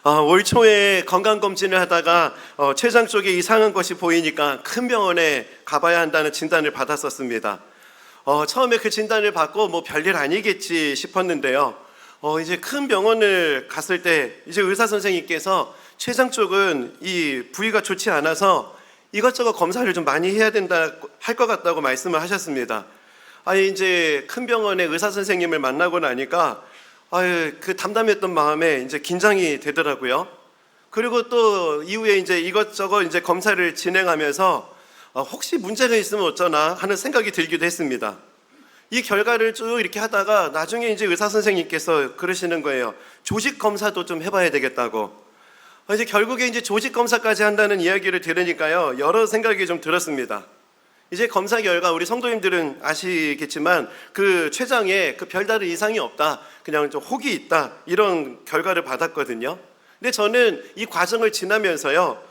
올 초에 건강검진을 하다가 췌장 쪽에 이상한 것이 보이니까 큰 병원에 가봐야 한다는 진단을 받았었습니다. 처음에 그 진단을 받고 뭐 별일 아니겠지 싶었는데요. 이제 큰 병원을 갔을 때 이제 의사 선생님께서 췌장 쪽은 이 부위가 좋지 않아서 이것저것 검사를 좀 많이 해야 된다 할 것 같다고 말씀을 하셨습니다. 이제 큰 병원의 의사 선생님을 만나고 나니까 그 담담했던 마음에 이제 긴장이 되더라고요. 그리고 또 이후에 이제 이것저것 이제 검사를 진행하면서 혹시 문제가 있으면 어쩌나 하는 생각이 들기도 했습니다. 이 결과를 쭉 이렇게 하다가 나중에 이제 의사 선생님께서 그러시는 거예요. 조직 검사도 좀 해봐야 되겠다고. 이제 결국에 이제 조직 검사까지 한다는 이야기를 들으니까요, 여러 생각이 좀 들었습니다. 이제 검사 결과 우리 성도님들은 아시겠지만 그 췌장에 그 별다른 이상이 없다, 그냥 좀 혹이 있다, 이런 결과를 받았거든요. 근데 저는 이 과정을 지나면서요,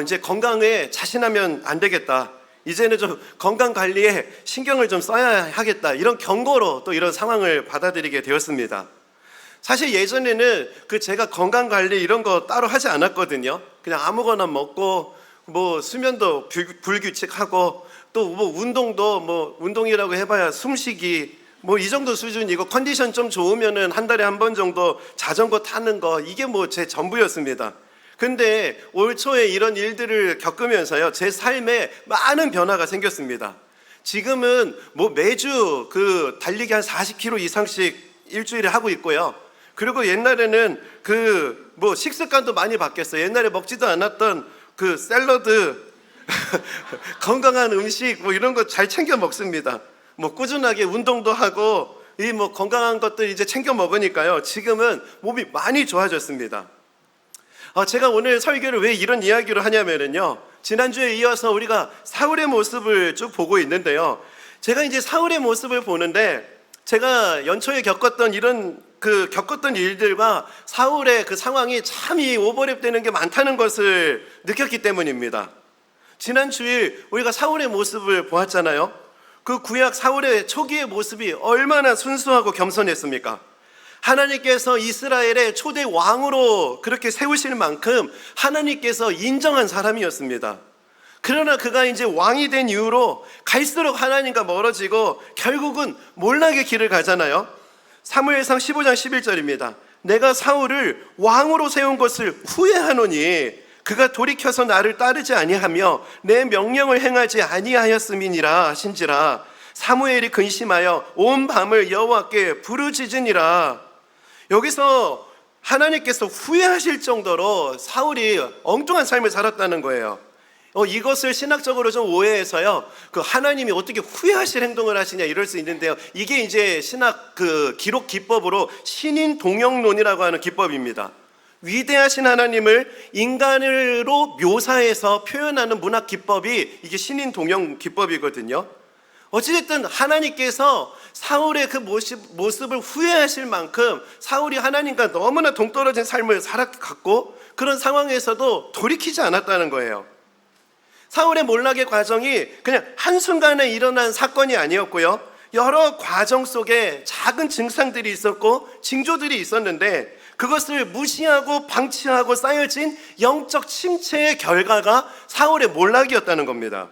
이제 건강에 자신하면 안 되겠다, 이제는 좀 건강 관리에 신경을 좀 써야 하겠다, 이런 경고로 또 이런 상황을 받아들이게 되었습니다. 사실 예전에는 제가 건강 관리 이런 거 따로 하지 않았거든요. 그냥 아무거나 먹고 뭐 수면도 불규칙하고 또 뭐 운동도 뭐 운동이라고 해봐야 숨쉬기 뭐 이 정도 수준이고, 컨디션 좀 좋으면은 한 달에 한 번 정도 자전거 타는 거, 이게 뭐 제 전부였습니다. 근데 올 초에 이런 일들을 겪으면서요, 제 삶에 많은 변화가 생겼습니다. 지금은 뭐 매주 달리기 한 40km 이상씩 일주일에 하고 있고요. 그리고 옛날에는 뭐 식습관도 많이 바뀌었어요. 옛날에 먹지도 않았던 샐러드 건강한 음식 뭐 이런 거 잘 챙겨 먹습니다. 뭐 꾸준하게 운동도 하고 이 뭐 건강한 것들 이제 챙겨 먹으니까요, 지금은 몸이 많이 좋아졌습니다. 제가 오늘 설교를 왜 이런 이야기를 하냐면요, 지난주에 이어서 우리가 사울의 모습을 쭉 보고 있는데요, 제가 이제 사울의 모습을 보는데 제가 연초에 겪었던 일들과 사울의 그 상황이 참 오버랩되는 게 많다는 것을 느꼈기 때문입니다. 지난 주일 우리가 사울의 모습을 보았잖아요. 그 구약 사울의 초기의 모습이 얼마나 순수하고 겸손했습니까? 하나님께서 이스라엘의 초대 왕으로 그렇게 세우실 만큼 하나님께서 인정한 사람이었습니다. 그러나 그가 이제 왕이 된 이후로 갈수록 하나님과 멀어지고 결국은 몰락의 길을 가잖아요. 사무엘상 15장 11절입니다. 내가 사울을 왕으로 세운 것을 후회하노니 그가 돌이켜서 나를 따르지 아니하며 내 명령을 행하지 아니하였음이니라 하신지라. 사무엘이 근심하여 온 밤을 여호와께 부르짖으니라. 여기서 하나님께서 후회하실 정도로 사울이 엉뚱한 삶을 살았다는 거예요. 이것을 신학적으로 좀 오해해서요, 하나님이 어떻게 후회하실 행동을 하시냐 이럴 수 있는데요, 이게 이제 신학 기록 기법으로 신인 동영론이라고 하는 기법입니다. 위대하신 하나님을 인간으로 묘사해서 표현하는 문학 기법이 이게 신인 동영 기법이거든요. 어찌됐든 하나님께서 사울의 그 모습을 후회하실 만큼 사울이 하나님과 너무나 동떨어진 삶을 살아갔고, 그런 상황에서도 돌이키지 않았다는 거예요. 사울의 몰락의 과정이 그냥 한순간에 일어난 사건이 아니었고요, 여러 과정 속에 작은 증상들이 있었고 징조들이 있었는데, 그것을 무시하고 방치하고 쌓여진 영적 침체의 결과가 사울의 몰락이었다는 겁니다.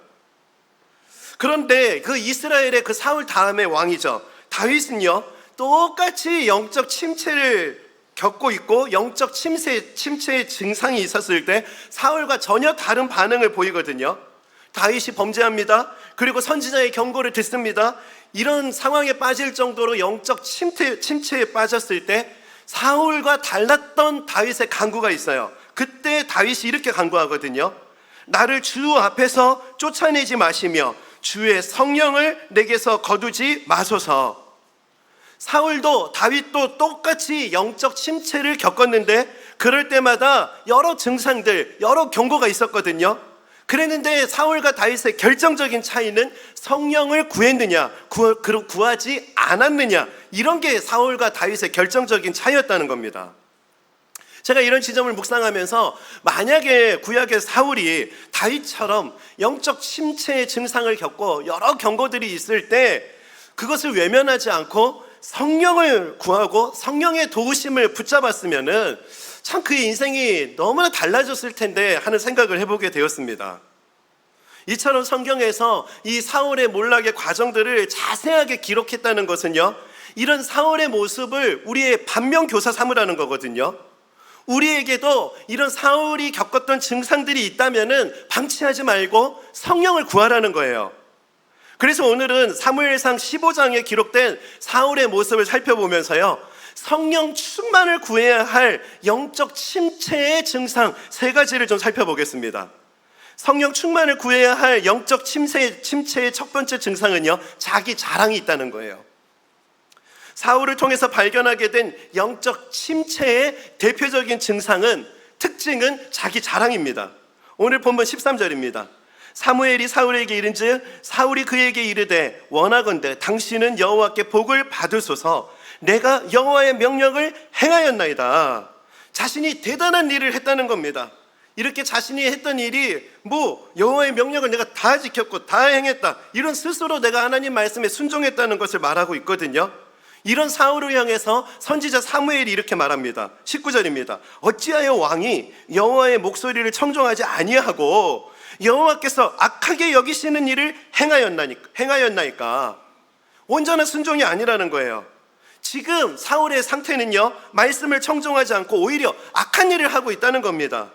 그런데 이스라엘의 사울 다음의 왕이죠, 다윗은요, 똑같이 영적 침체를 겪고 있고 영적 침체의 증상이 있었을 때 사울과 전혀 다른 반응을 보이거든요. 다윗이 범죄합니다. 그리고 선지자의 경고를 듣습니다. 이런 상황에 빠질 정도로 영적 침체에 빠졌을 때 사울과 달랐던 다윗의 간구가 있어요. 그때 다윗이 이렇게 간구하거든요. 나를 주 앞에서 쫓아내지 마시며 주의 성령을 내게서 거두지 마소서. 사울도 다윗도 똑같이 영적 침체를 겪었는데 그럴 때마다 여러 증상들, 여러 경고가 있었거든요. 그랬는데 사울과 다윗의 결정적인 차이는 성령을 구했느냐 구하지 않았느냐, 이런 게 사울과 다윗의 결정적인 차이였다는 겁니다. 제가 이런 지점을 묵상하면서 만약에 구약의 사울이 다윗처럼 영적 침체의 증상을 겪고 여러 경고들이 있을 때 그것을 외면하지 않고 성령을 구하고 성령의 도우심을 붙잡았으면은 참 그의 인생이 너무나 달라졌을 텐데 하는 생각을 해보게 되었습니다. 이처럼 성경에서 이 사울의 몰락의 과정들을 자세하게 기록했다는 것은요, 이런 사울의 모습을 우리의 반면교사 삼으라는 거거든요. 우리에게도 이런 사울이 겪었던 증상들이 있다면은 방치하지 말고 성령을 구하라는 거예요. 그래서 오늘은 사무엘상 15장에 기록된 사울의 모습을 살펴보면서요, 성령 충만을 구해야 할 영적 침체의 증상 3가지를 좀 살펴보겠습니다. 성령 충만을 구해야 할 영적 침체의 첫 번째 증상은요, 자기 자랑이 있다는 거예요. 사울을 통해서 발견하게 된 영적 침체의 대표적인 특징은 자기 자랑입니다. 오늘 본문 13절입니다. 사무엘이 사울에게 이른즉 사울이 그에게 이르되 원하건대 당신은 여호와께 복을 받으소서. 내가 여호와의 명령을 행하였나이다. 자신이 대단한 일을 했다는 겁니다. 이렇게 자신이 했던 일이 여호와의 명령을 내가 다 지켰고 다 행했다, 이런 스스로 내가 하나님 말씀에 순종했다는 것을 말하고 있거든요. 이런 사울을 향해서 선지자 사무엘이 이렇게 말합니다. 19절입니다. 어찌하여 왕이 여호와의 목소리를 청종하지 아니하고 여호와께서 악하게 여기시는 일을 행하였나이까. 온전한 순종이 아니라는 거예요. 지금 사울의 상태는요, 말씀을 청종하지 않고 오히려 악한 일을 하고 있다는 겁니다.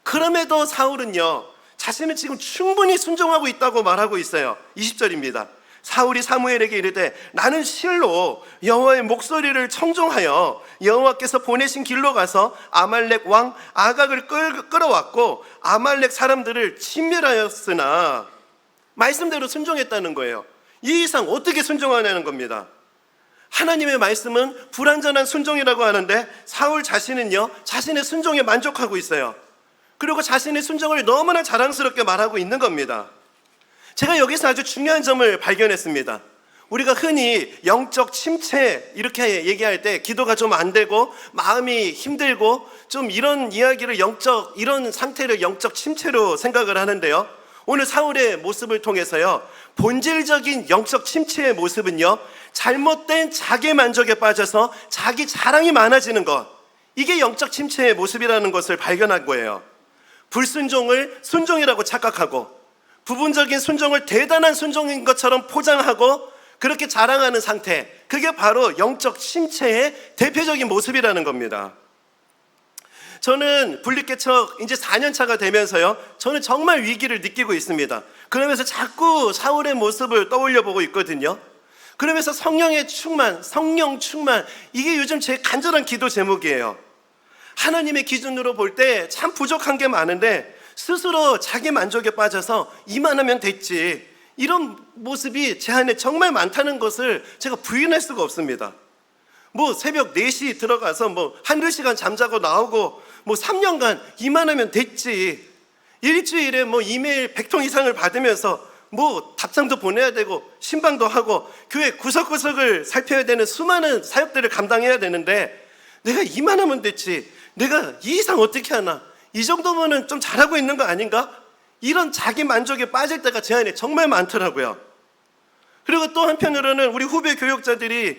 그럼에도 사울은요, 자신은 지금 충분히 순종하고 있다고 말하고 있어요. 20절입니다. 사울이 사무엘에게 이르되 나는 실로 여호와의 목소리를 청종하여 여호와께서 보내신 길로 가서 아말렉 왕 아각을 끌어왔고 아말렉 사람들을 진멸하였으나, 말씀대로 순종했다는 거예요. 이 이상 어떻게 순종하냐는 겁니다. 하나님의 말씀은 불완전한 순종이라고 하는데 사울 자신은요, 자신의 순종에 만족하고 있어요. 그리고 자신의 순종을 너무나 자랑스럽게 말하고 있는 겁니다. 제가 여기서 아주 중요한 점을 발견했습니다. 우리가 흔히 영적 침체 이렇게 얘기할 때 기도가 좀 안 되고 마음이 힘들고 좀 이런 이야기를 이런 상태를 영적 침체로 생각을 하는데요, 오늘 사울의 모습을 통해서요, 본질적인 영적 침체의 모습은요, 잘못된 자기 만족에 빠져서 자기 자랑이 많아지는 것, 이게 영적 침체의 모습이라는 것을 발견한 거예요. 불순종을 순종이라고 착각하고 부분적인 순종을 대단한 순종인 것처럼 포장하고 그렇게 자랑하는 상태, 그게 바로 영적 침체의 대표적인 모습이라는 겁니다. 저는 분립개척 이제 4년 차가 되면서요, 저는 정말 위기를 느끼고 있습니다. 그러면서 자꾸 사울의 모습을 떠올려 보고 있거든요. 그러면서 성령 충만, 이게 요즘 제 간절한 기도 제목이에요. 하나님의 기준으로 볼 때 참 부족한 게 많은데 스스로 자기 만족에 빠져서 이만하면 됐지, 이런 모습이 제 안에 정말 많다는 것을 제가 부인할 수가 없습니다. 새벽 4시 들어가서 한두 시간 잠자고 나오고 3년간 이만하면 됐지, 일주일에 이메일 100통 이상을 받으면서 답장도 보내야 되고 신방도 하고 교회 구석구석을 살펴야 되는 수많은 사역들을 감당해야 되는데 내가 이만하면 됐지, 내가 이 이상 어떻게 하나, 이 정도면은 좀 잘하고 있는 거 아닌가? 이런 자기 만족에 빠질 때가 제 안에 정말 많더라고요. 그리고 또 한편으로는 우리 후배 교역자들에게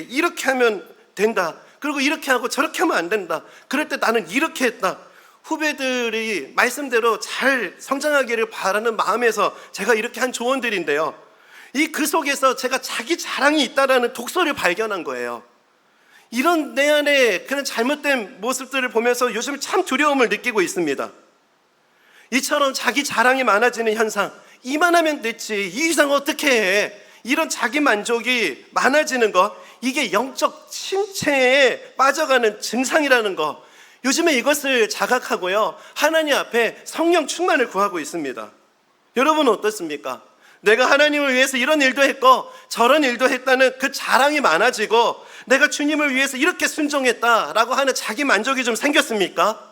이렇게 하면 된다, 그리고 이렇게 하고 저렇게 하면 안 된다, 그럴 때 나는 이렇게 했다, 후배들이 말씀대로 잘 성장하기를 바라는 마음에서 제가 이렇게 한 조언들인데요, 그 속에서 제가 자기 자랑이 있다라는 독소를 발견한 거예요. 이런 내 안에 그런 잘못된 모습들을 보면서 요즘 참 두려움을 느끼고 있습니다. 이처럼 자기 자랑이 많아지는 현상, 이만하면 됐지, 이 이상 어떻게 해, 이런 자기 만족이 많아지는 것, 이게 영적 침체에 빠져가는 증상이라는 것, 요즘에 이것을 자각하고요, 하나님 앞에 성령 충만을 구하고 있습니다. 여러분은 어떻습니까? 내가 하나님을 위해서 이런 일도 했고 저런 일도 했다는 그 자랑이 많아지고 내가 주님을 위해서 이렇게 순종했다라고 하는 자기 만족이 좀 생겼습니까?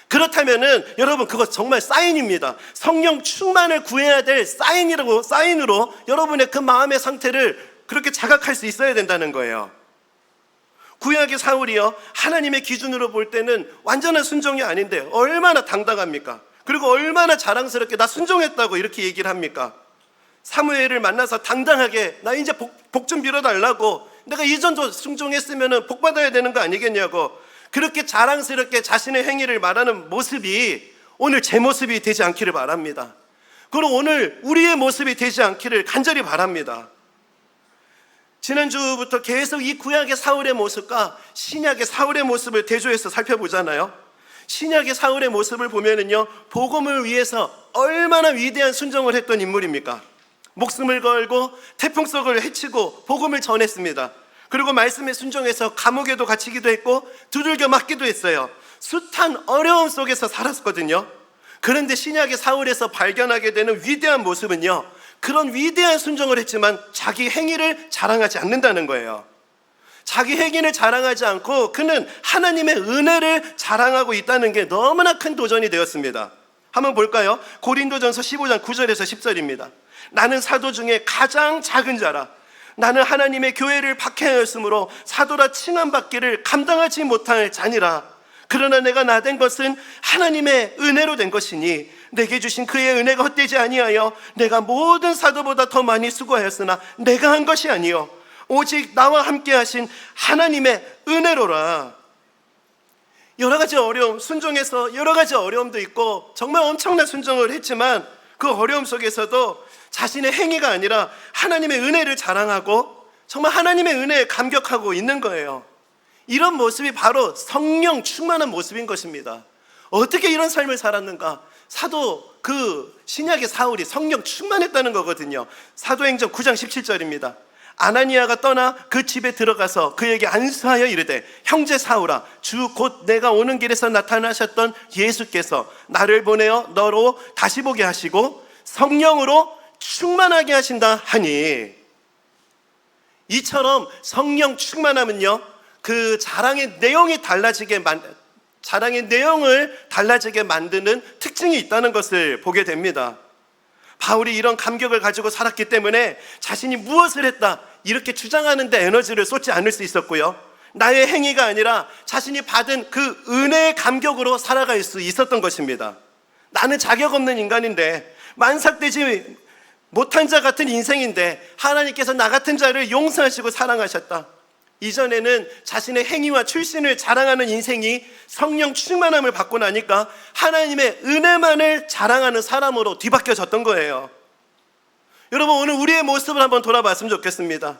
그렇다면은 여러분, 그것 정말 사인입니다. 성령 충만을 구해야 될 사인으로 여러분의 그 마음의 상태를 그렇게 자각할 수 있어야 된다는 거예요. 구약의 사울이요, 하나님의 기준으로 볼 때는 완전한 순종이 아닌데 얼마나 당당합니까? 그리고 얼마나 자랑스럽게 나 순종했다고 이렇게 얘기를 합니까? 사무엘을 만나서 당당하게 나 이제 복 좀 빌어달라고, 내가 이전도 순종했으면 복 받아야 되는 거 아니겠냐고, 그렇게 자랑스럽게 자신의 행위를 말하는 모습이 오늘 제 모습이 되지 않기를 바랍니다. 그리고 오늘 우리의 모습이 되지 않기를 간절히 바랍니다. 지난주부터 계속 이 구약의 사울의 모습과 신약의 사울의 모습을 대조해서 살펴보잖아요. 신약의 사울의 모습을 보면은요, 복음을 위해서 얼마나 위대한 순종을 했던 인물입니까? 목숨을 걸고 태풍 속을 헤치고 복음을 전했습니다. 그리고 말씀에 순종해서 감옥에도 갇히기도 했고 두들겨 맞기도 했어요. 숱한 어려움 속에서 살았거든요. 그런데 신약의 사울에서 발견하게 되는 위대한 모습은요, 그런 위대한 순종을 했지만 자기 행위를 자랑하지 않는다는 거예요. 자기 행위를 자랑하지 않고 그는 하나님의 은혜를 자랑하고 있다는 게 너무나 큰 도전이 되었습니다. 한번 볼까요? 고린도전서 15장 9절에서 10절입니다. 나는 사도 중에 가장 작은 자라. 나는 하나님의 교회를 박해하였으므로 사도라 칭함받기를 감당하지 못할 자니라. 그러나 내가 나된 것은 하나님의 은혜로 된 것이니 내게 주신 그의 은혜가 헛되지 아니하여 내가 모든 사도보다 더 많이 수고하였으나 내가 한 것이 아니요 오직 나와 함께 하신 하나님의 은혜로라. 여러 가지 어려움, 순종에서 여러 가지 어려움도 있고 정말 엄청난 순종을 했지만 그 어려움 속에서도 자신의 행위가 아니라 하나님의 은혜를 자랑하고 정말 하나님의 은혜에 감격하고 있는 거예요. 이런 모습이 바로 성령 충만한 모습인 것입니다. 어떻게 이런 삶을 살았는가? 사도 그 신약의 사울이 성령 충만했다는 거거든요. 사도행전 9장 17절입니다. 아나니아가 떠나 그 집에 들어가서 그에게 안수하여 이르되 형제 사울아 주 곧 내가 오는 길에서 나타나셨던 예수께서 나를 보내어 너로 다시 보게 하시고 성령으로 충만하게 하신다 하니, 이처럼 성령 충만하면요 그 자랑의 내용을 달라지게 만드는 특징이 있다는 것을 보게 됩니다. 바울이 이런 감격을 가지고 살았기 때문에 자신이 무엇을 했다 이렇게 주장하는 데 에너지를 쏟지 않을 수 있었고요, 나의 행위가 아니라 자신이 받은 그 은혜의 감격으로 살아갈 수 있었던 것입니다. 나는 자격 없는 인간인데, 만삭되지 못한 자 같은 인생인데 하나님께서 나 같은 자를 용서하시고 사랑하셨다. 이전에는 자신의 행위와 출신을 자랑하는 인생이 성령 충만함을 받고 나니까 하나님의 은혜만을 자랑하는 사람으로 뒤바뀌어졌던 거예요. 여러분, 오늘 우리의 모습을 한번 돌아봤으면 좋겠습니다.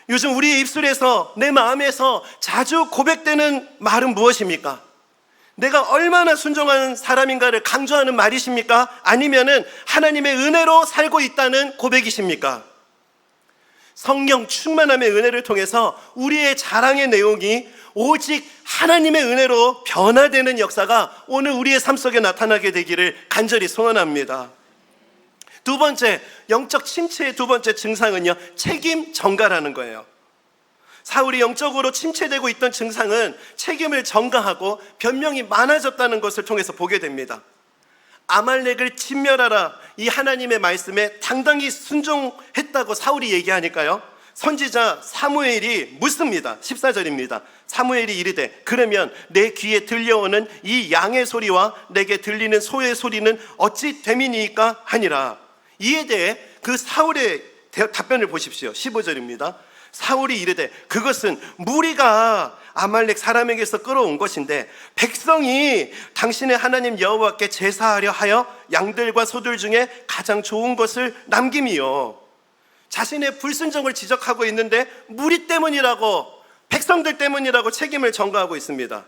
요즘 우리의 입술에서, 내 마음에서 자주 고백되는 말은 무엇입니까? 내가 얼마나 순종하는 사람인가를 강조하는 말이십니까? 아니면은 하나님의 은혜로 살고 있다는 고백이십니까? 성령 충만함의 은혜를 통해서 우리의 자랑의 내용이 오직 하나님의 은혜로 변화되는 역사가 오늘 우리의 삶 속에 나타나게 되기를 간절히 소원합니다. 두 번째, 영적 침체의 두 번째 증상은요, 책임 전가라는 거예요. 사울이 영적으로 침체되고 있던 증상은 책임을 전가하고 변명이 많아졌다는 것을 통해서 보게 됩니다. 아말렉을 진멸하라, 이 하나님의 말씀에 당당히 순종했다고 사울이 얘기하니까요, 선지자 사무엘이 묻습니다. 14절입니다. 사무엘이 이르되 그러면 내 귀에 들려오는 이 양의 소리와 내게 들리는 소의 소리는 어찌 됨이니까 하니라. 이에 대해 그 사울의 답변을 보십시오. 15절입니다. 사울이 이르되 그것은 무리가 아말렉 사람에게서 끌어온 것인데 백성이 당신의 하나님 여호와께 제사하려 하여 양들과 소들 중에 가장 좋은 것을 남김이요. 자신의 불순종을 지적하고 있는데 무리 때문이라고, 백성들 때문이라고 책임을 전가하고 있습니다.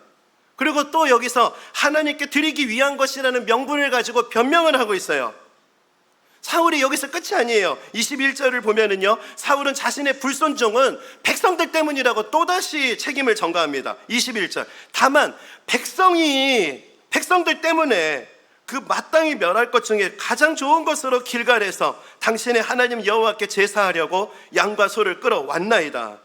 그리고 또 여기서 하나님께 드리기 위한 것이라는 명분을 가지고 변명을 하고 있어요. 사울이 여기서 끝이 아니에요. 21절을 보면은요, 사울은 자신의 불순종은 백성들 때문이라고 또다시 책임을 전가합니다. 21절. 다만 백성들 때문에 그 마땅히 멸할 것 중에 가장 좋은 것으로 길갈에서 당신의 하나님 여호와께 제사하려고 양과 소를 끌어왔나이다.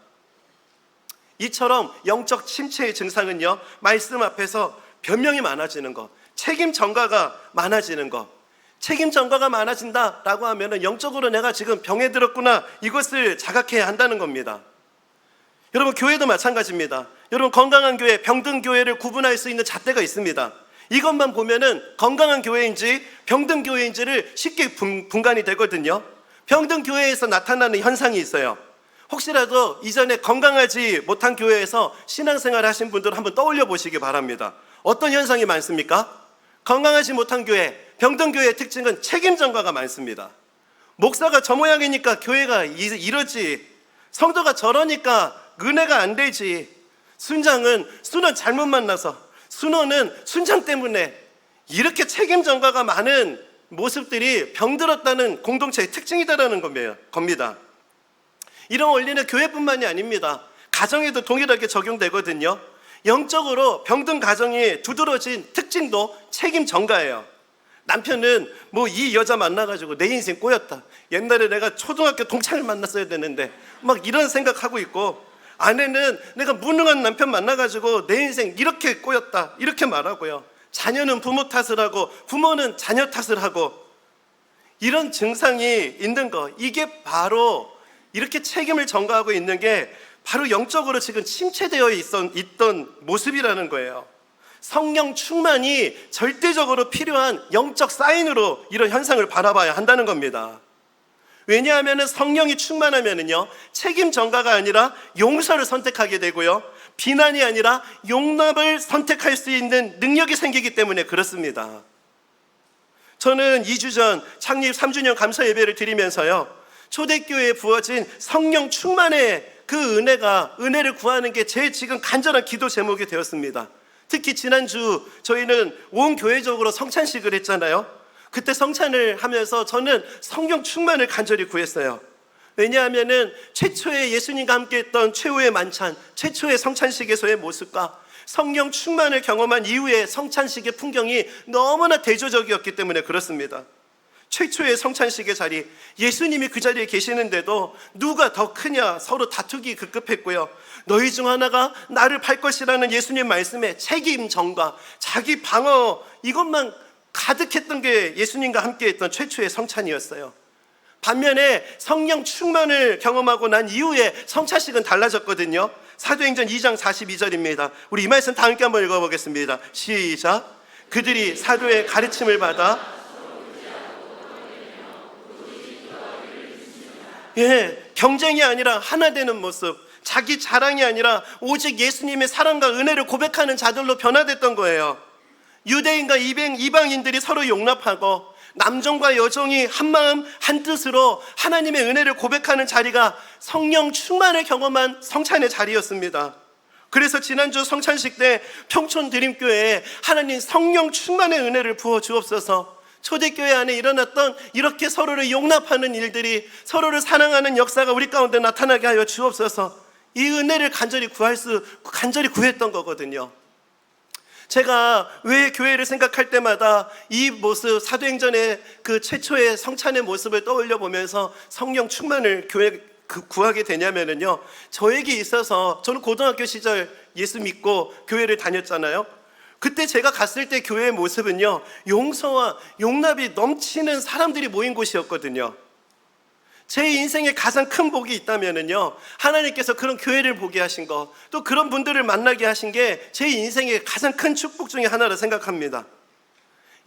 이처럼 영적 침체의 증상은요, 말씀 앞에서 변명이 많아지는 것, 책임 전가가 많아지는 것. 책임 전가가 많아진다라고 하면은 영적으로 내가 지금 병에 들었구나, 이것을 자각해야 한다는 겁니다. 여러분, 교회도 마찬가지입니다. 여러분, 건강한 교회, 병든 교회를 구분할 수 있는 잣대가 있습니다. 이것만 보면은 건강한 교회인지 병든 교회인지를 쉽게 분간이 되거든요. 병든 교회에서 나타나는 현상이 있어요. 혹시라도 이전에 건강하지 못한 교회에서 신앙생활 하신 분들 한번 떠올려 보시기 바랍니다. 어떤 현상이 많습니까? 건강하지 못한 교회, 병든 교회의 특징은 책임 전가가 많습니다. 목사가 저 모양이니까 교회가 이러지, 성도가 저러니까 은혜가 안 되지, 순장은 순원 잘못 만나서, 순원은 순장 때문에, 이렇게 책임 전가가 많은 모습들이 병들었다는 공동체의 특징이다라는 겁니다. 이런 원리는 교회뿐만이 아닙니다. 가정에도 동일하게 적용되거든요. 영적으로 병든 가정이 두드러진 특징도 책임 전가예요. 남편은 뭐 이 여자 만나가지고 내 인생 꼬였다, 옛날에 내가 초등학교 동창을 만났어야 되는데, 막 이런 생각하고 있고, 아내는 내가 무능한 남편 만나가지고 내 인생 이렇게 꼬였다, 이렇게 말하고요. 자녀는 부모 탓을 하고 부모는 자녀 탓을 하고, 이런 증상이 있는 거, 이게 바로 이렇게 책임을 전가하고 있는 게 바로 영적으로 지금 침체되어 있던 모습이라는 거예요. 성령 충만이 절대적으로 필요한 영적 사인으로 이런 현상을 바라봐야 한다는 겁니다. 왜냐하면 성령이 충만하면요, 책임 전가가 아니라 용서를 선택하게 되고요, 비난이 아니라 용납을 선택할 수 있는 능력이 생기기 때문에 그렇습니다. 저는 2주 전 창립 3주년 감사 예배를 드리면서요, 초대교회에 부어진 성령 충만의 그 은혜를 구하는 게 제 지금 간절한 기도 제목이 되었습니다. 특히 지난주 저희는 온 교회적으로 성찬식을 했잖아요. 그때 성찬을 하면서 저는 성령 충만을 간절히 구했어요. 왜냐하면 최초의 예수님과 함께 했던 최후의 만찬, 최초의 성찬식에서의 모습과 성령 충만을 경험한 이후의 성찬식의 풍경이 너무나 대조적이었기 때문에 그렇습니다. 최초의 성찬식의 자리, 예수님이 그 자리에 계시는데도 누가 더 크냐 서로 다투기 급급했고요, 너희 중 하나가 나를 팔 것이라는 예수님 말씀에 책임 전가, 자기 방어, 이것만 가득했던 게 예수님과 함께 했던 최초의 성찬이었어요. 반면에 성령 충만을 경험하고 난 이후에 성찬식은 달라졌거든요. 사도행전 2장 42절입니다. 우리 이 말씀 다 함께 한번 읽어보겠습니다. 시작. 그들이 사도의 가르침을 받아, 경쟁이 아니라 하나 되는 모습, 자기 자랑이 아니라 오직 예수님의 사랑과 은혜를 고백하는 자들로 변화됐던 거예요. 유대인과 이방인들이 서로 용납하고 남종과 여종이 한마음 한뜻으로 하나님의 은혜를 고백하는 자리가 성령 충만을 경험한 성찬의 자리였습니다. 그래서 지난주 성찬식 때 평촌 드림교회에 하나님 성령 충만의 은혜를 부어 주옵소서, 초대교회 안에 일어났던 이렇게 서로를 용납하는 일들이, 서로를 사랑하는 역사가 우리 가운데 나타나게 하여 주옵소서, 이 은혜를 간절히 구했던 거거든요. 제가 왜 교회를 생각할 때마다 이 모습, 사도행전의 그 최초의 성찬의 모습을 떠올려 보면서 성령 충만을 구하게 되냐면요, 저에게 있어서 저는 고등학교 시절 예수 믿고 교회를 다녔잖아요. 그때 제가 갔을 때 교회의 모습은요, 용서와 용납이 넘치는 사람들이 모인 곳이었거든요. 제 인생에 가장 큰 복이 있다면요, 하나님께서 그런 교회를 보게 하신 거, 또 그런 분들을 만나게 하신 게 제 인생의 가장 큰 축복 중에 하나라 생각합니다.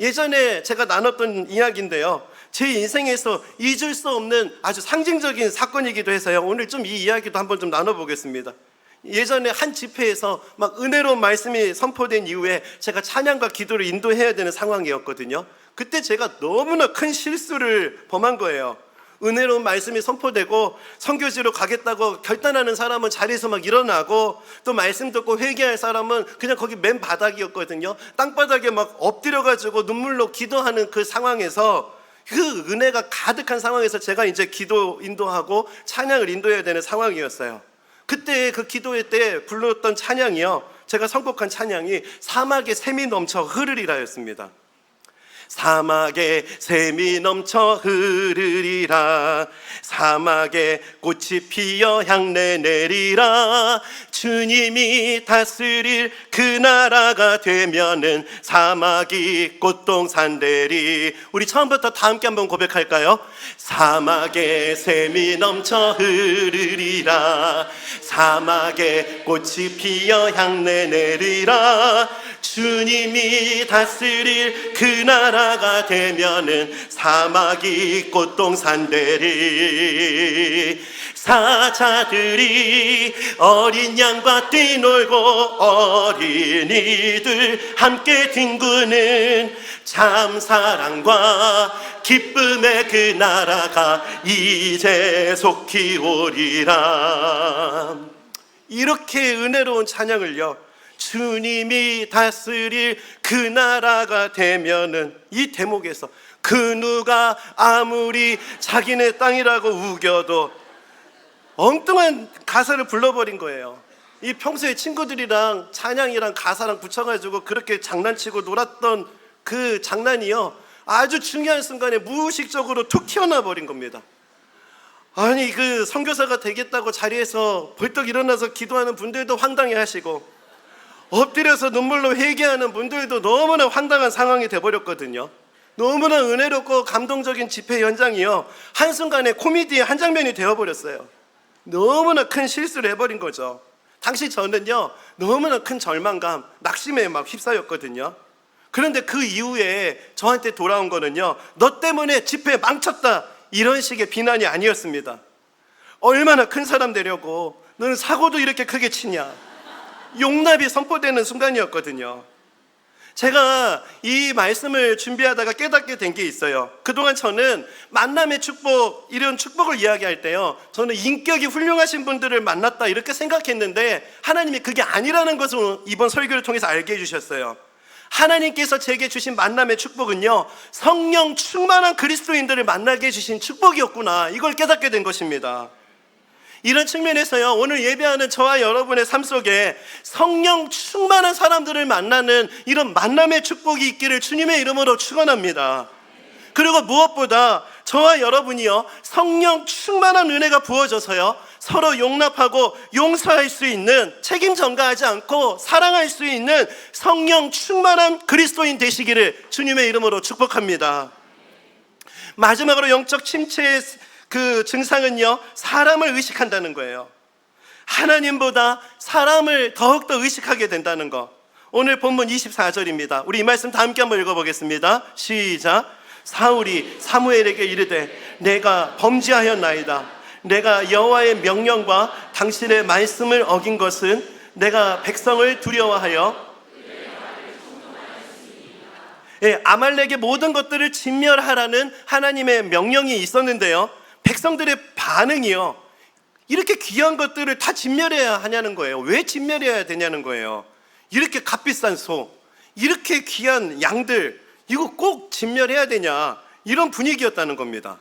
예전에 제가 나눴던 이야기인데요, 제 인생에서 잊을 수 없는 아주 상징적인 사건이기도 해서요, 오늘 좀 이 이야기도 한번 좀 나눠보겠습니다. 예전에 한 집회에서 막 은혜로운 말씀이 선포된 이후에 제가 찬양과 기도를 인도해야 되는 상황이었거든요. 그때 제가 너무나 큰 실수를 범한 거예요. 은혜로운 말씀이 선포되고 선교지로 가겠다고 결단하는 사람은 자리에서 막 일어나고, 또 말씀 듣고 회개할 사람은 그냥 거기 맨 바닥이었거든요. 땅바닥에 막 엎드려가지고 눈물로 기도하는 그 상황에서, 그 은혜가 가득한 상황에서 제가 이제 기도 인도하고 찬양을 인도해야 되는 상황이었어요. 그때 그 기도회 때 불렀던 찬양이요, 제가 선곡한 찬양이 사막에 샘이 넘쳐 흐르리라였습니다. 사막에 샘이 넘쳐 흐르리라, 사막에 꽃이 피어 향내 내리라, 주님이 다스릴 그 나라가 되면은 사막이 꽃동산 되리. 우리 처음부터 다 함께 한번 고백할까요? 사막에 샘이 넘쳐 흐르리라, 사막에 꽃이 피어 향내 내리라, 주님이 다스릴 그 나라가 되면은 사막이 꽃동산 되리. 사자들이 어린 양과 뛰놀고 어린이들 함께 뒹구는 참 사랑과 기쁨의 그 나라가 이제 속히 오리라. 이렇게 은혜로운 찬양을요, 주님이 다스릴 그 나라가 되면은, 이 대목에서 그 누가 아무리 자기네 땅이라고 우겨도 엉뚱한 가사를 불러버린 거예요. 이 평소에 친구들이랑 찬양이랑 가사랑 붙여가지고 그렇게 장난치고 놀았던 그 장난이요, 아주 중요한 순간에 무의식적으로 툭 튀어나와 버린 겁니다. 아니, 그 선교사가 되겠다고 자리에서 벌떡 일어나서 기도하는 분들도 황당해 하시고, 엎드려서 눈물로 회개하는 분들도 너무나 황당한 상황이 돼버렸거든요. 너무나 은혜롭고 감동적인 집회 현장이요, 한순간에 코미디의 한 장면이 되어버렸어요. 너무나 큰 실수를 해버린 거죠. 당시 저는요, 너무나 큰 절망감, 낙심에 막 휩싸였거든요. 그런데 그 이후에 저한테 돌아온 거는요, 너 때문에 집회 망쳤다, 이런 식의 비난이 아니었습니다. 얼마나 큰 사람 되려고 너는 사고도 이렇게 크게 치냐, 용납이 선포되는 순간이었거든요. 제가 이 말씀을 준비하다가 깨닫게 된 게 있어요. 그동안 저는 만남의 축복, 이런 축복을 이야기할 때요, 저는 인격이 훌륭하신 분들을 만났다 이렇게 생각했는데, 하나님이 그게 아니라는 것을 이번 설교를 통해서 알게 해주셨어요. 하나님께서 제게 주신 만남의 축복은요, 성령 충만한 그리스도인들을 만나게 해주신 축복이었구나, 이걸 깨닫게 된 것입니다. 이런 측면에서요, 오늘 예배하는 저와 여러분의 삶 속에 성령 충만한 사람들을 만나는 이런 만남의 축복이 있기를 주님의 이름으로 축원합니다. 그리고 무엇보다 저와 여러분이요, 성령 충만한 은혜가 부어져서요, 서로 용납하고 용서할 수 있는, 책임 전가하지 않고 사랑할 수 있는 성령 충만한 그리스도인 되시기를 주님의 이름으로 축복합니다. 마지막으로 영적 침체의 그 증상은요, 사람을 의식한다는 거예요. 하나님보다 사람을 더욱더 의식하게 된다는 거. 오늘 본문 24절입니다. 우리 이 말씀 다 함께 한번 읽어보겠습니다. 시작. 사울이 사무엘에게 이르되 내가 범죄하였나이다. 내가 여호와의 명령과 당신의 말씀을 어긴 것은 내가 백성을 두려워하여 아말렉의 모든 것들을 진멸하라는 하나님의 명령이 있었는데요, 백성들의 반응이요, 이렇게 귀한 것들을 다 진멸해야 하냐는 거예요. 왜 진멸해야 되냐는 거예요. 이렇게 값비싼 소, 이렇게 귀한 양들, 이거 꼭 진멸해야 되냐, 이런 분위기였다는 겁니다.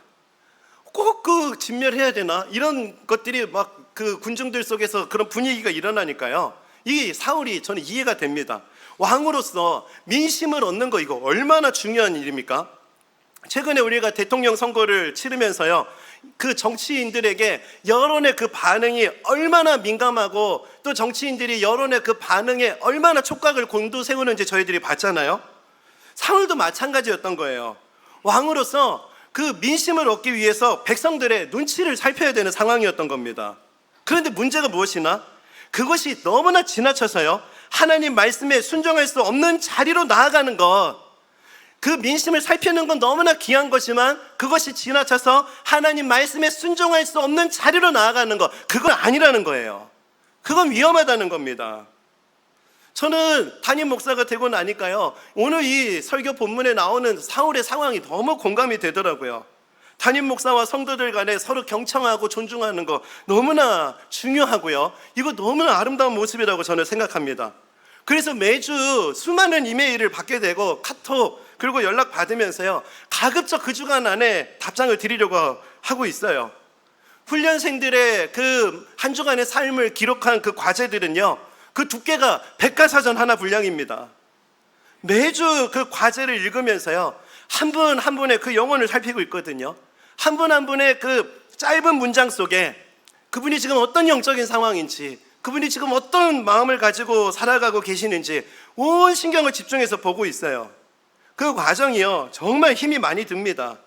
꼭 그 진멸해야 되나, 이런 것들이 막 그 군중들 속에서 그런 분위기가 일어나니까요, 이 사울이 저는 이해가 됩니다. 왕으로서 민심을 얻는 거, 이거 얼마나 중요한 일입니까? 최근에 우리가 대통령 선거를 치르면서요, 그 정치인들에게 여론의 그 반응이 얼마나 민감하고, 또 정치인들이 여론의 그 반응에 얼마나 촉각을 곤두세우는지 저희들이 봤잖아요. 사울도 마찬가지였던 거예요. 왕으로서 그 민심을 얻기 위해서 백성들의 눈치를 살펴야 되는 상황이었던 겁니다. 그런데 문제가 무엇이나, 그것이 너무나 지나쳐서요, 하나님 말씀에 순종할 수 없는 자리로 나아가는 것, 그 민심을 살피는 건 너무나 귀한 것이지만 그것이 지나쳐서 하나님 말씀에 순종할 수 없는 자리로 나아가는 것, 그건 아니라는 거예요. 그건 위험하다는 겁니다. 저는 담임 목사가 되고 나니까요, 오늘 이 설교 본문에 나오는 사울의 상황이 너무 공감이 되더라고요. 담임 목사와 성도들 간에 서로 경청하고 존중하는 거 너무나 중요하고요, 이거 너무나 아름다운 모습이라고 저는 생각합니다. 그래서 매주 수많은 이메일을 받게 되고 카톡, 그리고 연락 받으면서요, 가급적 그 주간 안에 답장을 드리려고 하고 있어요. 훈련생들의 그 한 주간의 삶을 기록한 그 과제들은요, 그 두께가 백과사전 하나 분량입니다. 매주 그 과제를 읽으면서요, 한 분 한 분의 그 영혼을 살피고 있거든요. 한 분 한 분의 그 짧은 문장 속에 그분이 지금 어떤 영적인 상황인지, 그분이 지금 어떤 마음을 가지고 살아가고 계시는지 온 신경을 집중해서 보고 있어요. 그 과정이요, 정말 힘이 많이 듭니다.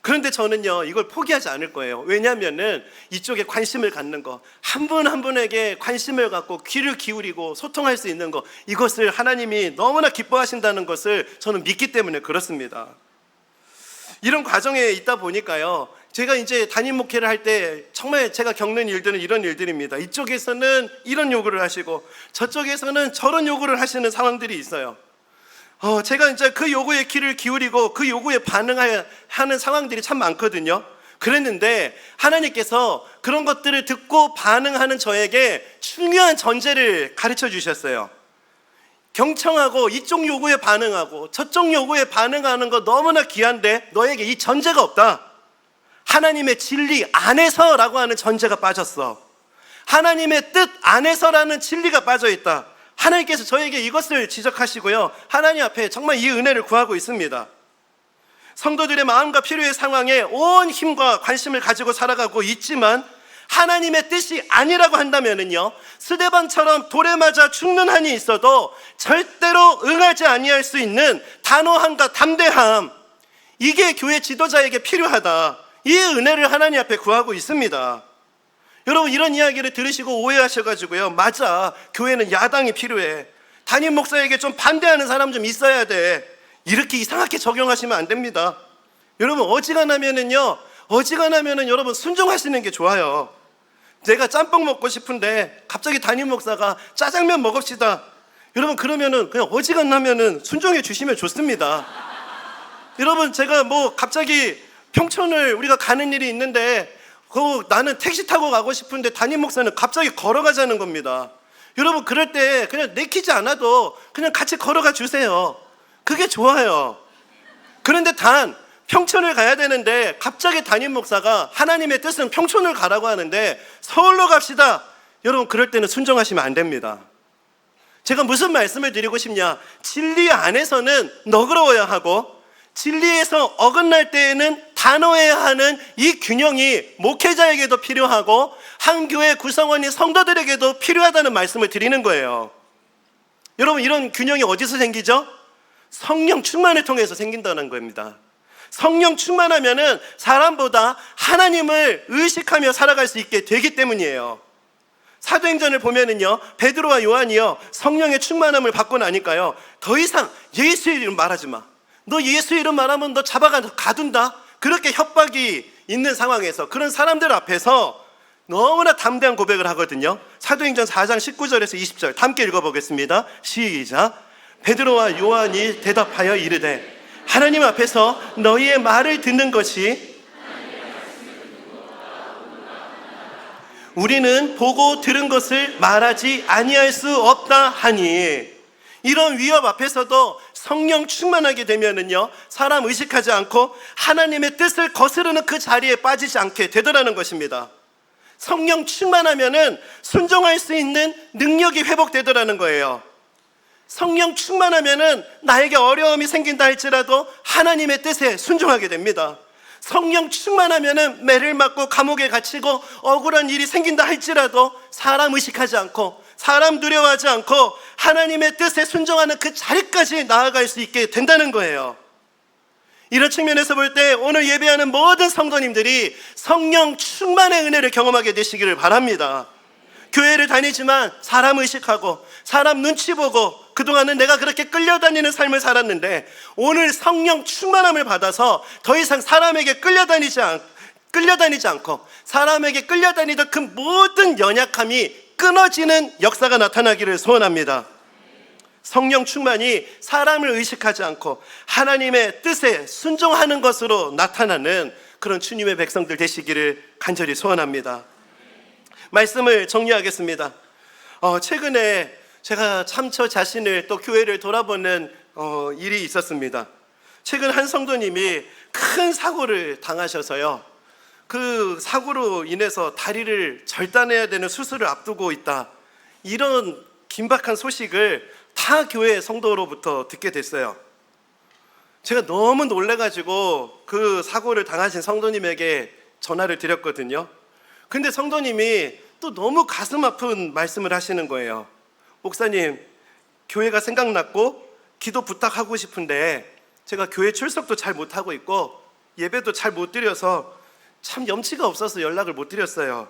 그런데 저는요, 이걸 포기하지 않을 거예요. 왜냐하면은 이쪽에 관심을 갖는 거, 한 분 한 분에게 관심을 갖고 귀를 기울이고 소통할 수 있는 거, 이것을 하나님이 너무나 기뻐하신다는 것을 저는 믿기 때문에 그렇습니다. 이런 과정에 있다 보니까요, 제가 이제 담임 목회를 할 때 정말 제가 겪는 일들은 이런 일들입니다. 이쪽에서는 이런 요구를 하시고 저쪽에서는 저런 요구를 하시는 상황들이 있어요. 제가 이제 그 요구에 귀를 기울이고 그 요구에 반응하는 상황들이 참 많거든요. 그랬는데 하나님께서 그런 것들을 듣고 반응하는 저에게 중요한 전제를 가르쳐 주셨어요. 경청하고 이쪽 요구에 반응하고 저쪽 요구에 반응하는 거 너무나 귀한데 너에게 이 전제가 없다. 하나님의 진리 안에서라고 하는 전제가 빠졌어. 하나님의 뜻 안에서라는 진리가 빠져 있다. 하나님께서 저에게 이것을 지적하시고요, 하나님 앞에 정말 이 은혜를 구하고 있습니다. 성도들의 마음과 필요의 상황에 온 힘과 관심을 가지고 살아가고 있지만 하나님의 뜻이 아니라고 한다면은요, 스데반처럼 돌에 맞아 죽는 한이 있어도 절대로 응하지 아니할 수 있는 단호함과 담대함, 이게 교회 지도자에게 필요하다. 이 은혜를 하나님 앞에 구하고 있습니다. 여러분, 이런 이야기를 들으시고 오해하셔가지고요, 맞아, 교회는 야당이 필요해, 담임 목사에게 좀 반대하는 사람 좀 있어야 돼, 이렇게 이상하게 적용하시면 안 됩니다. 여러분, 어지간하면은 여러분 순종하시는 게 좋아요. 내가 짬뽕 먹고 싶은데 갑자기 담임 목사가 짜장면 먹읍시다, 여러분, 그러면은 그냥 어지간하면은 순종해 주시면 좋습니다. 여러분, 제가 갑자기 평촌을 우리가 가는 일이 있는데 나는 택시 타고 가고 싶은데 담임 목사는 갑자기 걸어가자는 겁니다. 여러분, 그럴 때 그냥 내키지 않아도 그냥 같이 걸어가 주세요. 그게 좋아요. 그런데 단 평촌을 가야 되는데 갑자기 담임 목사가 하나님의 뜻은 평촌을 가라고 하는데 서울로 갑시다, 여러분, 그럴 때는 순종하시면 안 됩니다. 제가 무슨 말씀을 드리고 싶냐, 진리 안에서는 너그러워야 하고 진리에서 어긋날 때에는 단호해야 하는 이 균형이 목회자에게도 필요하고 한 교회 구성원인 성도들에게도 필요하다는 말씀을 드리는 거예요. 여러분, 이런 균형이 어디서 생기죠? 성령 충만을 통해서 생긴다는 겁니다. 성령 충만하면은 사람보다 하나님을 의식하며 살아갈 수 있게 되기 때문이에요. 사도행전을 보면은요, 베드로와 요한이요, 성령의 충만함을 받고 나니까요, 더 이상 예수의 이름 말하지 마, 너 예수 이름 말하면 너 가둔다, 그렇게 협박이 있는 상황에서, 그런 사람들 앞에서 너무나 담대한 고백을 하거든요. 사도행전 4장 19절에서 20절 함께 읽어보겠습니다. 시작. 베드로와 요한이 대답하여 이르되 하나님 앞에서 너희의 말을 듣는 것이 우리는 보고 들은 것을 말하지 아니할 수 없다 하니, 이런 위협 앞에서도 성령 충만하게 되면은요, 사람 의식하지 않고 하나님의 뜻을 거스르는 그 자리에 빠지지 않게 되더라는 것입니다. 성령 충만하면은 순종할 수 있는 능력이 회복되더라는 거예요. 성령 충만하면은 나에게 어려움이 생긴다 할지라도 하나님의 뜻에 순종하게 됩니다. 성령 충만하면은 매를 맞고 감옥에 갇히고 억울한 일이 생긴다 할지라도 사람 의식하지 않고 사람 두려워하지 않고 하나님의 뜻에 순종하는 그 자리까지 나아갈 수 있게 된다는 거예요. 이런 측면에서 볼 때 오늘 예배하는 모든 성도님들이 성령 충만의 은혜를 경험하게 되시기를 바랍니다. 교회를 다니지만 사람 의식하고 사람 눈치 보고 그동안은 내가 그렇게 끌려다니는 삶을 살았는데 오늘 성령 충만함을 받아서 더 이상 사람에게 끌려다니지 않고 사람에게 끌려다니던 그 모든 연약함이 끊어지는 역사가 나타나기를 소원합니다. 성령 충만이 사람을 의식하지 않고 하나님의 뜻에 순종하는 것으로 나타나는 그런 주님의 백성들 되시기를 간절히 소원합니다. 말씀을 정리하겠습니다. 최근에 제가 참 저 자신을 또 교회를 돌아보는 일이 있었습니다. 최근 한 성도님이 큰 사고를 당하셔서요, 그 사고로 인해서 다리를 절단해야 되는 수술을 앞두고 있다, 이런 긴박한 소식을 타 교회 성도로부터 듣게 됐어요. 제가 너무 놀래가지고 그 사고를 당하신 성도님에게 전화를 드렸거든요. 근데 성도님이 또 너무 가슴 아픈 말씀을 하시는 거예요. 목사님, 교회가 생각났고 기도 부탁하고 싶은데 제가 교회 출석도 잘 못하고 있고 예배도 잘 못 드려서 참 염치가 없어서 연락을 못 드렸어요.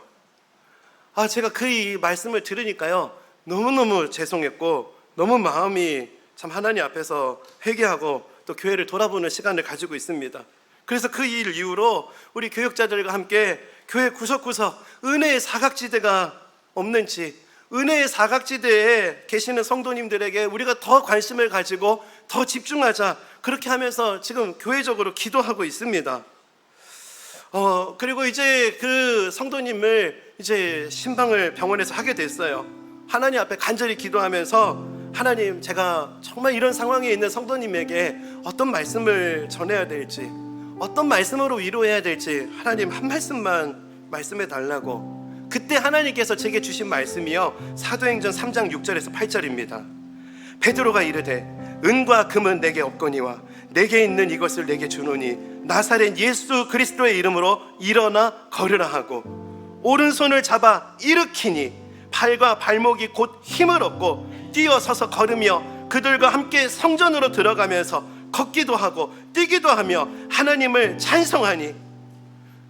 제가 그 이 말씀을 들으니까요, 너무너무 죄송했고 너무 마음이 참 하나님 앞에서 회개하고 또 교회를 돌아보는 시간을 가지고 있습니다. 그래서 그 일 이후로 우리 교육자들과 함께 교회 구석구석 은혜의 사각지대가 없는지, 은혜의 사각지대에 계시는 성도님들에게 우리가 더 관심을 가지고 더 집중하자, 그렇게 하면서 지금 교회적으로 기도하고 있습니다. 그리고 이제 그 성도님을 이제 신방을 병원에서 하게 됐어요. 하나님 앞에 간절히 기도하면서, 하나님, 제가 정말 이런 상황에 있는 성도님에게 어떤 말씀을 전해야 될지, 어떤 말씀으로 위로해야 될지 하나님 한 말씀만 말씀해 달라고. 그때 하나님께서 제게 주신 말씀이요, 사도행전 3장 6절에서 8절입니다. 베드로가 이르되 은과 금은 내게 없거니와 내게 있는 이것을 내게 주노니 나사렛 예수 그리스도의 이름으로 일어나 걸으라 하고, 오른손을 잡아 일으키니 팔과 발목이 곧 힘을 얻고 뛰어서서 걸으며 그들과 함께 성전으로 들어가면서 걷기도 하고 뛰기도 하며 하나님을 찬송하니.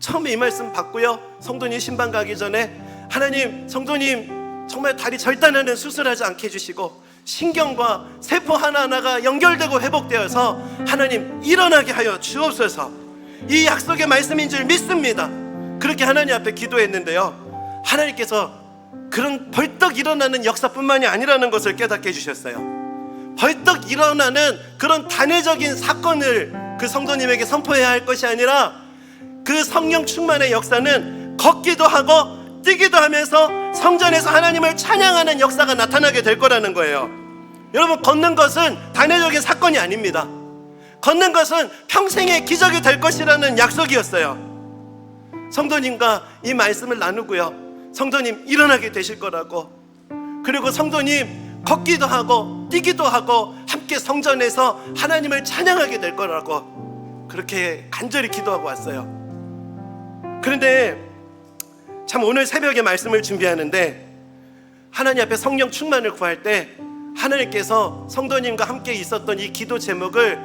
처음에 이 말씀 받고요, 성도님 신방 가기 전에, 하나님, 성도님 정말 다리 절단하는 수술하지 않게 해주시고 신경과 세포 하나하나가 연결되고 회복되어서 하나님 일어나게 하여 주옵소서. 이 약속의 말씀인 줄 믿습니다. 그렇게 하나님 앞에 기도했는데요, 하나님께서 그런 벌떡 일어나는 역사뿐만이 아니라는 것을 깨닫게 해주셨어요. 벌떡 일어나는 그런 단회적인 사건을 그 성도님에게 선포해야 할 것이 아니라, 그 성령 충만의 역사는 걷기도 하고 뛰기도 하면서 성전에서 하나님을 찬양하는 역사가 나타나게 될 거라는 거예요. 여러분, 걷는 것은 단회적인 사건이 아닙니다. 걷는 것은 평생의 기적이 될 것이라는 약속이었어요. 성도님과 이 말씀을 나누고요, 성도님 일어나게 되실 거라고, 그리고 성도님 걷기도 하고 뛰기도 하고 함께 성전에서 하나님을 찬양하게 될 거라고, 그렇게 간절히 기도하고 왔어요. 그런데 참 오늘 새벽에 말씀을 준비하는데, 하나님 앞에 성령 충만을 구할 때 하나님께서 성도님과 함께 있었던 이 기도 제목을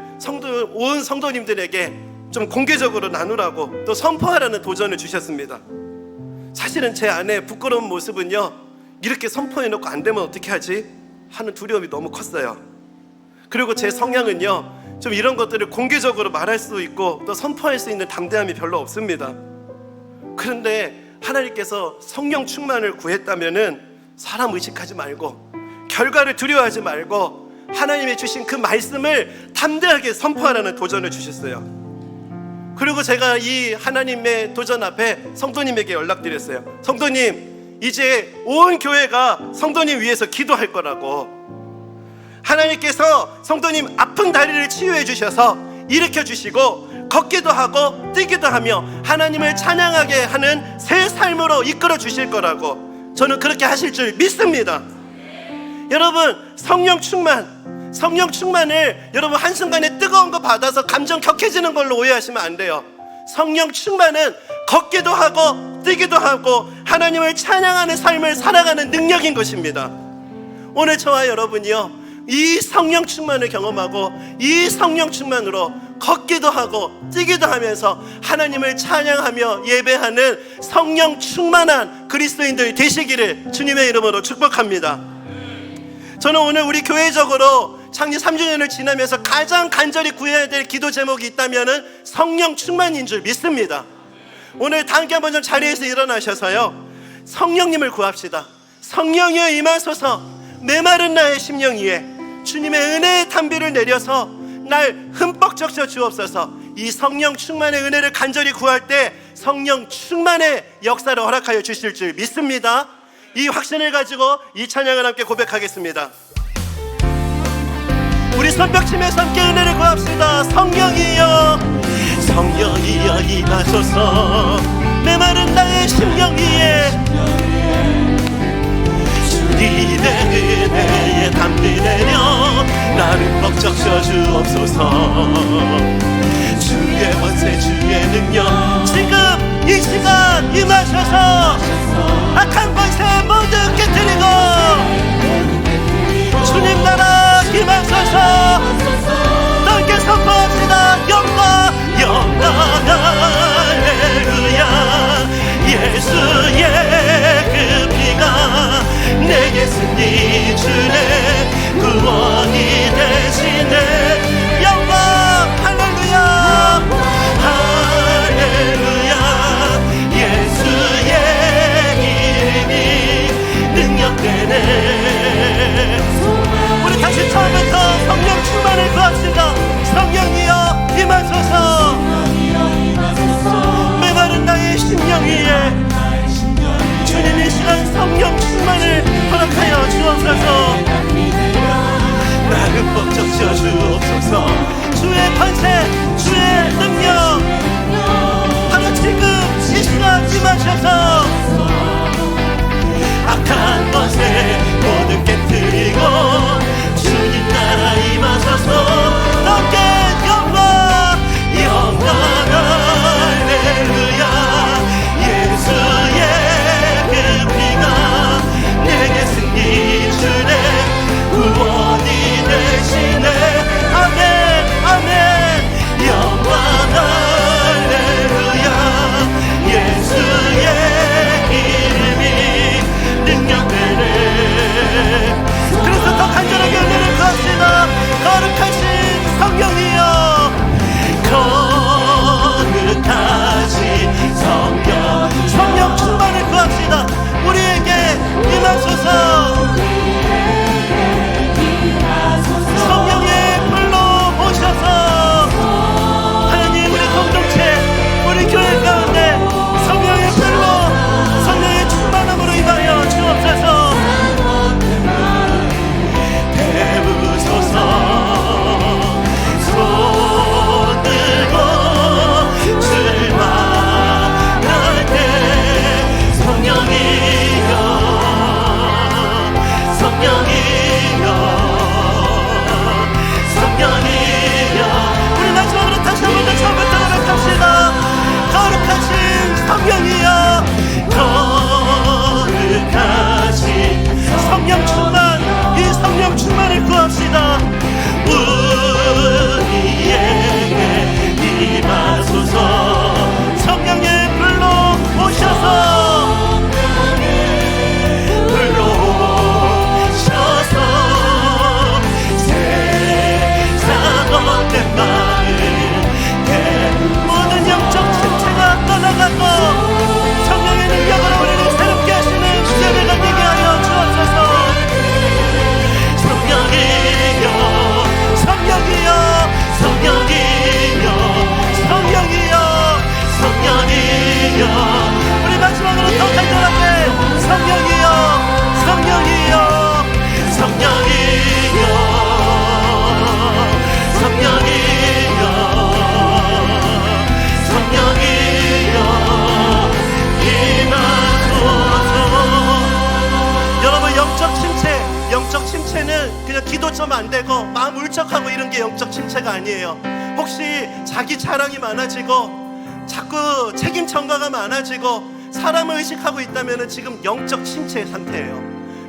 온 성도님들에게 좀 공개적으로 나누라고, 또 선포하라는 도전을 주셨습니다. 사실은 제 안에 부끄러운 모습은요, 이렇게 선포해놓고 안 되면 어떻게 하지 하는 두려움이 너무 컸어요. 그리고 제 성향은요, 좀 이런 것들을 공개적으로 말할 수 있고 또 선포할 수 있는 담대함이 별로 없습니다. 그런데 하나님께서 성령 충만을 구했다면은 사람 의식하지 말고 결과를 두려워하지 말고 하나님이 주신 그 말씀을 담대하게 선포하라는 도전을 주셨어요. 그리고 제가 이 하나님의 도전 앞에 성도님에게 연락드렸어요. 성도님, 이제 온 교회가 성도님 위해서 기도할 거라고. 하나님께서 성도님 아픈 다리를 치유해 주셔서 일으켜 주시고 걷기도 하고 뛰기도 하며 하나님을 찬양하게 하는 새 삶으로 이끌어 주실 거라고, 저는 그렇게 하실 줄 믿습니다. 여러분, 성령 충만을 여러분 한순간에 뜨거운 거 받아서 감정 격해지는 걸로 오해하시면 안 돼요. 성령 충만은 걷기도 하고 뛰기도 하고 하나님을 찬양하는 삶을 살아가는 능력인 것입니다. 오늘 저와 여러분이요, 이 성령 충만을 경험하고 이 성령 충만으로 걷기도 하고 뛰기도 하면서 하나님을 찬양하며 예배하는 성령 충만한 그리스도인들 되시기를 주님의 이름으로 축복합니다. 저는 오늘 우리 교회적으로 창립 3주년을 지나면서 가장 간절히 구해야 될 기도 제목이 있다면 성령 충만인 줄 믿습니다. 오늘 다 함께 한번 좀 자리에서 일어나셔서요, 성령님을 구합시다. 성령이여 임하소서. 메마른 나의 심령 위에 주님의 은혜의 탄비를 내려서 날 흠뻑 적셔 주옵소서. 이 성령 충만의 은혜를 간절히 구할 때 성령 충만의 역사를 허락하여 주실 줄 믿습니다. 이 확신을 가지고 이 찬양을 함께 고백하겠습니다. 우리 손뼉치면서 함께 은혜를 구합시다. 성령이여, 성령이여 임하소서. 메마른 나의 심령 위에 주님의 은혜에 담비 내려 나를 벅 적셔 주옵소서. 주의 권세 주의 능력 지금 이 시간 임하셔서 악한 권세 모두 깨뜨리고 주님 나라 임하소서. 넓게 선포합시다. 영광 영광 주네 구원이 되시네. 영광 할렐루야 할렐루야. 예수의 이름이 능력되네. 우리 다시 처음부터 성령 충만을 구합시다. 성령이여 임하소서. 메마른 나의 심령 위에 주님 이 시간 성령 충만을 허락하여 주옵소서. 나를 벅 적셔 주옵소서. 주의 권세 주의 능력 바로 지금 이 시간 임하셔서 악한 것에 모든 깨뜨리고 주님 나라 임하소서. 너께 영광 영광 할렐루야. 예수의 그 피가 내게 승리 주네 구원이 되시네. 아멘 아멘. 영광 할렐루야. 예수의 이름이 능력되네. 그래서 더 간절하게 은혜를 구합시다. 거룩하신 성령이여 거룩하신 성령 충만을 구합시다. 우리에게 임하소서. 성령의 불로 오셔서 하나님 우리 공동체 우리 교회 가운데 성령의 불로 성령의 충만함으로 임하여 주옵소서. 배부소서. 손 들고 출발할 때 성령이여 성령이여 성령이여. 우리 마지막으로 다시 한 번 더 처음부터 고백합시다. 거룩하신 성령이여 거룩하신 성령 충만. 이 성령 충만을 구합시다. 우리에게 임하소서. 성령의 불로 오셔서 불로 오셔서 세상 얻는 마음 모든 영적 침체가 떠나가고 성령의 능력으로 우리를 새롭게 하시는 예배가 되게 하여 주옵소서. 성령이여 성령이여 성령이여 성령이여 성령이여. 우리 마지막으로 더 간절하게 성령이여 성령이여 성령이여 성령이여 성령이여 임하소서. 여러분 영적 침체는 그냥 기도 좀 안 되고 마음 울적하고 이런 게 영적 침체가 아니에요. 혹시 자기 자랑이 많아지고 자꾸 책임 전가가 많아지고 사람을 의식하고 있다면 지금 영적 침체의 상태예요.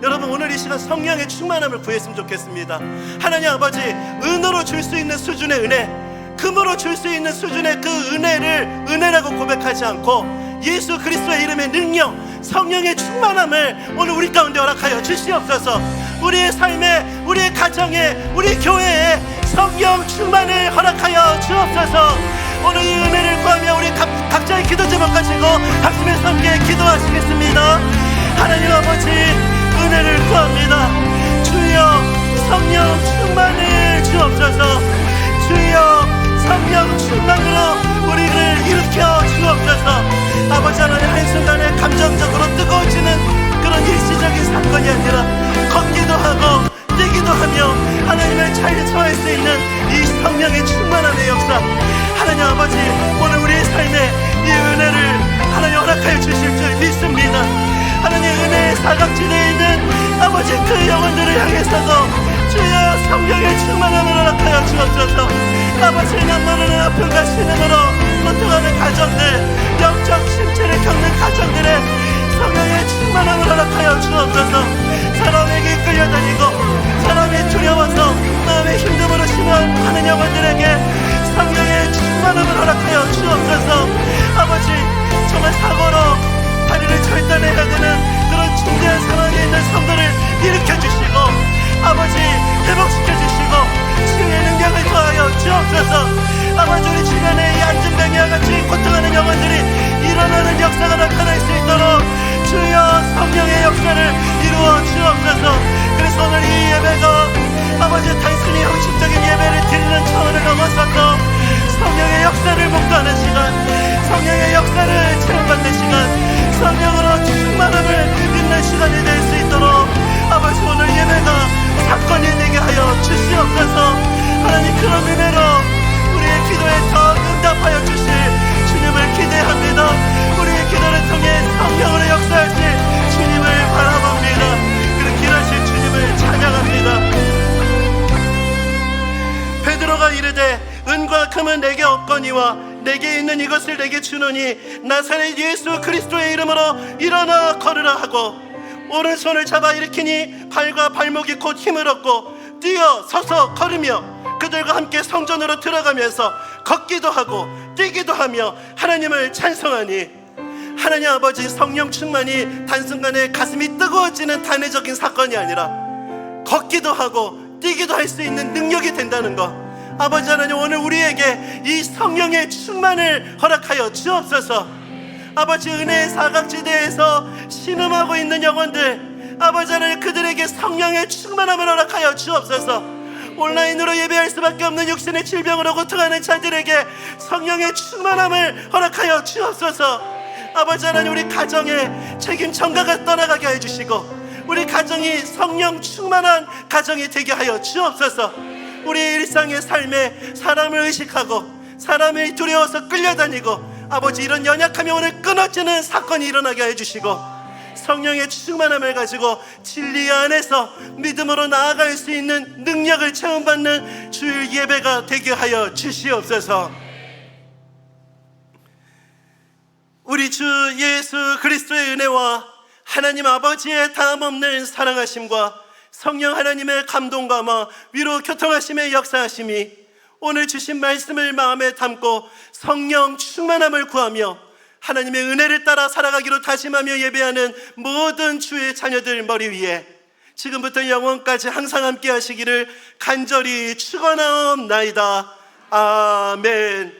여러분 오늘 이 시간 성령의 충만함을 구했으면 좋겠습니다. 하나님 아버지 은으로 줄 수 있는 수준의 은혜, 금으로 줄 수 있는 수준의 그 은혜를 은혜라고 고백하지 않고 예수 그리스도의 이름의 능력 성령의 충만함을 오늘 우리 가운데 허락하여 주시옵소서. 우리의 삶에 우리의 가정에 우리 교회에 성령 충만을 허락하여 주옵소서. 오늘 이 은혜를 구하며 우리 각자의 기도 제목 가지고 학습에서 함께 기도하시겠습니다. 하나님 아버지 은혜를 구합니다. 주여 성령 충만을 주옵소서. 주여 성령 충만으로 우리를 일으켜 주옵소서. 아버지 하나님 한순간에 감정적으로 뜨거워지는 그런 일시적인 사건이 아니라 걷기도 하고 뛰기도 하며 하나님의 차이를 처할 수 있는 이 성령의 충만함의 역사, 하나님 아버지 오늘 우리의 삶에 이 은혜를 하나님 허락하여 주실 줄 믿습니다. 하나님 은혜의 사각지대에 있는 아버지 그 영혼들을 향해서도 주여 성령의 충만함을 허락하여 주옵소서. 아버지 남모르는 아픔과 신음으로 고통하는 가정들, 영적 침체를 겪는 가정들의 성령의 충만함을 허락하여 주옵소서. 사람에게 끌려다니고 사람이 두려워서 마음의 힘듦으로 신음하는 영혼들에게 성령의 충만함을 허락하여 주옵소서. 아버지 정말 사고로 다리를 절단해야 되는 그런 중대한 상황에 있는 성도를 일으켜주시고 아버지 회복시켜 주시고 치유의 능력을 더하여 주옵소서. 아버지 우리 주변에 이 안진병이와 같이 고통하는 영혼들이 일어나는 역사가 나타날 수 있도록 주여 성령의 역사를 이루어 주옵소서. 그래서 오늘 이 예배가 아버지 단순히 형식적인 예배를 드리는 차원을 넘어서서 성령의 역사를 목도하는 시간, 성령의 역사를 체험받는 시간, 성령으로 충만함을 믿는 시간이 될 수 있도록 아버지 오늘 예배가 사건이 되게 하여 주시옵소서. 하나님 그런 은혜로 우리의 기도에 더 응답하여 주실 주님을 기대합니다. 우리의 기도를 통해 성령으로 역사하실 주님을 바라봅니다. 그렇게 일하실 주님을 찬양합니다. 베드로가 이르되 은과 금은 내게 없거니와 내게 있는 이것을 내게 주노니 나사렛 예수 그리스도의 이름으로 일어나 걸으라 하고 오른손을 잡아 일으키니 발과 발목이 곧 힘을 얻고 뛰어 서서 걸으며 그들과 함께 성전으로 들어가면서 걷기도 하고 뛰기도 하며 하나님을 찬송하니 하나님 아버지 성령 충만이 단순간에 가슴이 뜨거워지는 단회적인 사건이 아니라 걷기도 하고 뛰기도 할 수 있는 능력이 된다는 것, 아버지 하나님 오늘 우리에게 이 성령의 충만을 허락하여 주옵소서. 아버지 은혜의 사각지대에서 신음하고 있는 영혼들 아버지 하나님 그들에게 성령의 충만함을 허락하여 주옵소서. 온라인으로 예배할 수밖에 없는 육신의 질병으로 고통하는 자들에게 성령의 충만함을 허락하여 주옵소서. 아버지 하나님 우리 가정에 책임 전가가 떠나가게 해주시고 우리 가정이 성령 충만한 가정이 되게 하여 주옵소서. 우리의 일상의 삶에 사람을 의식하고 사람이 두려워서 끌려다니고 아버지 이런 연약함이 오늘 끊어지는 사건이 일어나게 해주시고 성령의 충만함을 가지고 진리 안에서 믿음으로 나아갈 수 있는 능력을 체험받는 주일 예배가 되게 하여 주시옵소서. 우리 주 예수 그리스도의 은혜와 하나님 아버지의 다함없는 사랑하심과 성령 하나님의 감동감화 위로 교통하심의 역사하심이 오늘 주신 말씀을 마음에 담고 성령 충만함을 구하며 하나님의 은혜를 따라 살아가기로 다짐하며 예배하는 모든 주의 자녀들 머리 위에 지금부터 영원까지 항상 함께 하시기를 간절히 축원하옵나이다. 아멘.